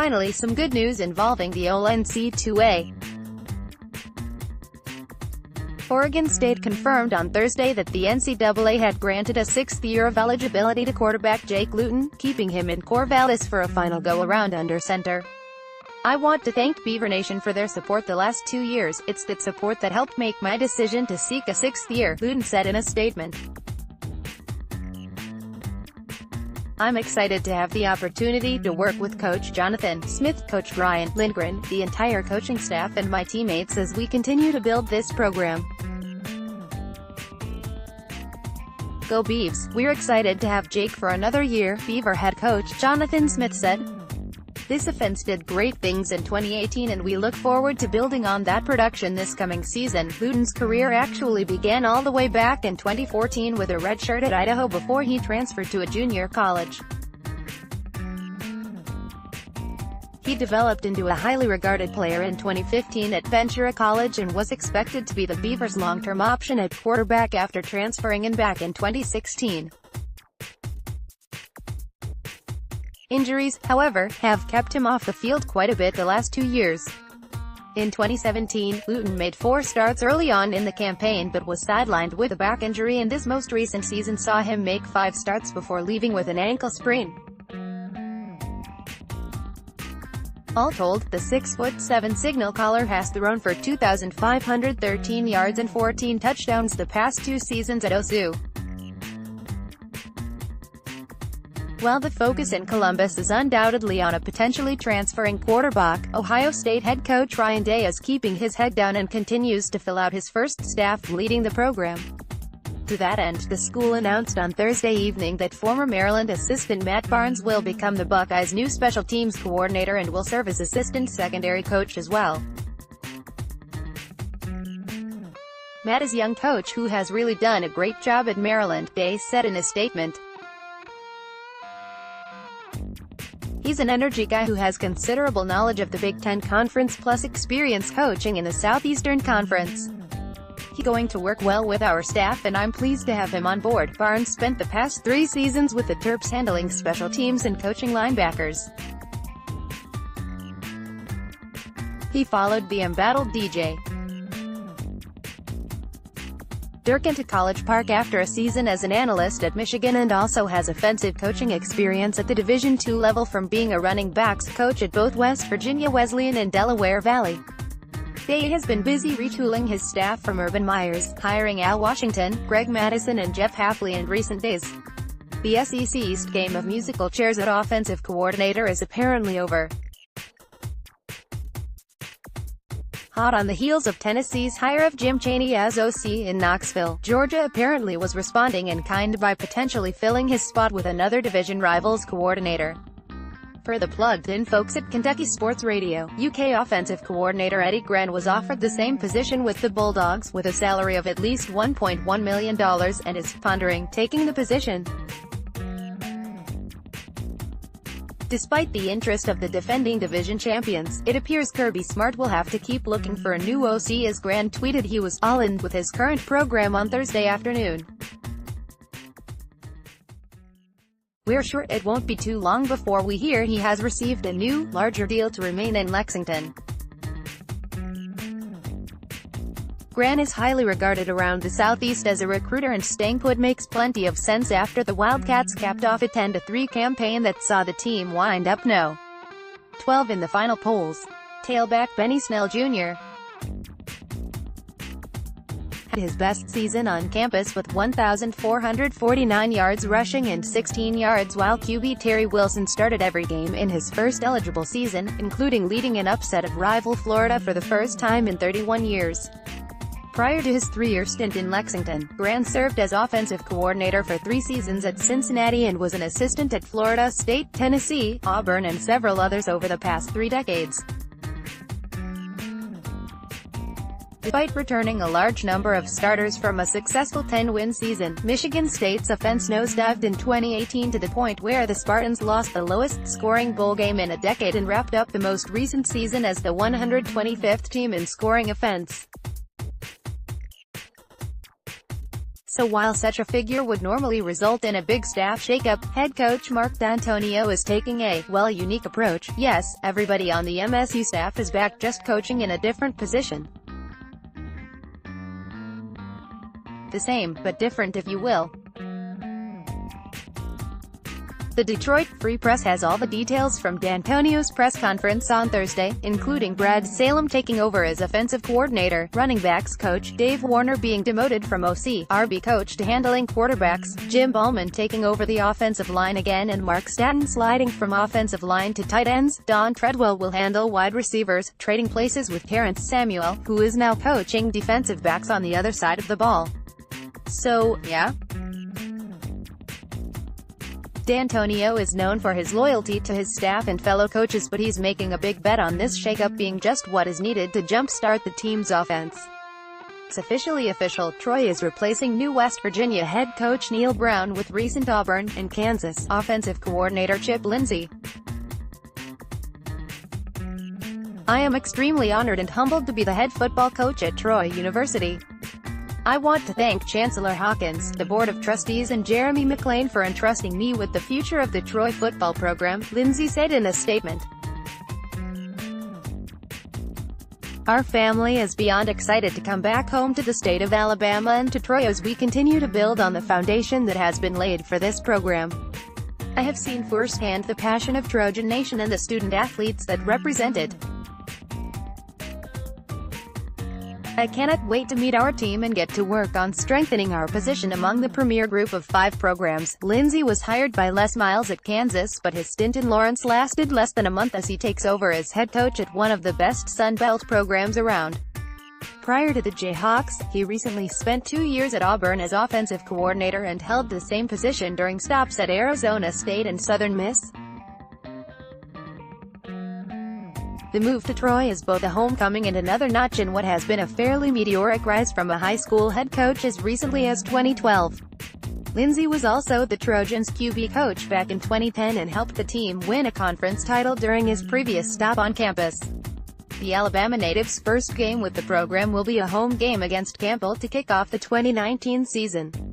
Finally, some good news involving the NCAA. Oregon State confirmed on Thursday that the NCAA had granted a 6th year of eligibility to quarterback Jake Luton, keeping him in Corvallis for a final go-around under center. "I want to thank Beaver Nation for their support the last 2 years. It's that support that helped make my decision to seek a 6th year," Luton said in a statement. "I'm excited to have the opportunity to work with Coach Jonathan Smith, Coach Brian Lindgren, the entire coaching staff and my teammates as we continue to build this program. Go Beavs, we're excited to have Jake for another year," Beaver head coach Jonathan Smith said. "This offense did great things in 2018 and we look forward to building on that production this coming season." Luton's career actually began all the way back in 2014 with a redshirt at Idaho before he transferred to a junior college. He developed into a highly regarded player in 2015 at Ventura College and was expected to be the Beavers' long-term option at quarterback after transferring in back in 2016. Injuries, however, have kept him off the field quite a bit the last 2 years. In 2017, Luton made 4 starts early on in the campaign but was sidelined with a back injury, and this most recent season saw him make 5 starts before leaving with an ankle sprain. All told, the 6'7" signal caller has thrown for 2,513 yards and 14 touchdowns the past 2 seasons at OSU. While the focus in Columbus is undoubtedly on a potentially transferring quarterback, Ohio State head coach Ryan Day is keeping his head down and continues to fill out his first staff leading the program. To that end, the school announced on Thursday evening that former Maryland assistant Matt Barnes will become the Buckeyes' new special teams coordinator and will serve as assistant secondary coach as well. "Matt is a young coach who has really done a great job at Maryland," Day said in a statement. "He's an energy guy who has considerable knowledge of the Big Ten Conference plus experience coaching in the Southeastern Conference. He's going to work well with our staff and I'm pleased to have him on board." Barnes spent the past 3 seasons with the Terps handling special teams and coaching linebackers. He followed the embattled DJ Durkin to College Park after a season as an analyst at Michigan and also has offensive coaching experience at the Division II level from being a running backs coach at both West Virginia Wesleyan and Delaware Valley. Day has been busy retooling his staff from Urban Meyers, hiring Al Washington, Greg Madison and Jeff Hafley in recent days. The SEC East game of musical chairs at offensive coordinator is apparently over. Hot on the heels of Tennessee's hire of Jim Chaney as OC in Knoxville, Georgia apparently was responding in kind by potentially filling his spot with another division rival's coordinator. For the plugged-in folks at Kentucky Sports Radio, UK offensive coordinator Eddie Gran was offered the same position with the Bulldogs, with a salary of at least $1.1 million, and is pondering taking the position. Despite the interest of the defending division champions, it appears Kirby Smart will have to keep looking for a new OC, as Gran tweeted he was all in with his current program on Thursday afternoon. "We're sure it won't be too long before we hear he has received a new, larger deal to remain in Lexington." Gran is highly regarded around the Southeast as a recruiter, and staying put makes plenty of sense after the Wildcats capped off a 10-3 campaign that saw the team wind up No. 12 in the final polls. Tailback Benny Snell Jr. had his best season on campus with 1,449 yards rushing and 16 yards, while QB Terry Wilson started every game in his first eligible season, including leading an upset of rival Florida for the first time in 31 years. Prior to his 3-year stint in Lexington, Gran served as offensive coordinator for 3 seasons at Cincinnati and was an assistant at Florida State, Tennessee, Auburn and several others over the past 3 decades. Despite returning a large number of starters from a successful 10-win season, Michigan State's offense nosedived in 2018 to the point where the Spartans lost the lowest-scoring bowl game in a decade and wrapped up the most recent season as the 125th team in scoring offense. So while such a figure would normally result in a big staff shakeup, head coach Mark D'Antonio is taking a, well, unique approach. Yes, everybody on the MSU staff is back, just coaching in a different position. The same, but different if you will. The Detroit Free Press has all the details from D'Antonio's press conference on Thursday, including Brad Salem taking over as offensive coordinator, running backs coach, Dave Warner being demoted from OC, RB coach to handling quarterbacks, Jim Ballman taking over the offensive line again, and Mark Stanton sliding from offensive line to tight ends. Don Treadwell will handle wide receivers, trading places with Terrence Samuel, who is now coaching defensive backs on the other side of the ball. So, yeah? D'Antonio is known for his loyalty to his staff and fellow coaches, but he's making a big bet on this shakeup being just what is needed to jumpstart the team's offense. It's officially official, Troy is replacing new West Virginia head coach Neil Brown with recent Auburn and Kansas offensive coordinator Chip Lindsey. I am extremely honored and humbled to be the head football coach at Troy University. I want to thank Chancellor Hawkins, the Board of Trustees and Jeremy McLean for entrusting me with the future of the Troy football program, Lindsey said in a statement. Our family is beyond excited to come back home to the state of Alabama and to Troy as we continue to build on the foundation that has been laid for this program. I have seen firsthand the passion of Trojan Nation and the student athletes that represent it. I cannot wait to meet our team and get to work on strengthening our position among the premier group of 5 programs. Lindsey was hired by Les Miles at Kansas, but his stint in Lawrence lasted less than a month as he takes over as head coach at one of the best Sun Belt programs around. Prior to the Jayhawks, he recently spent 2 years at Auburn as offensive coordinator and held the same position during stops at Arizona State and Southern Miss. The move to Troy is both a homecoming and another notch in what has been a fairly meteoric rise from a high school head coach as recently as 2012. Lindsey was also the Trojans' QB coach back in 2010 and helped the team win a conference title during his previous stop on campus. The Alabama native's first game with the program will be a home game against Campbell to kick off the 2019 season.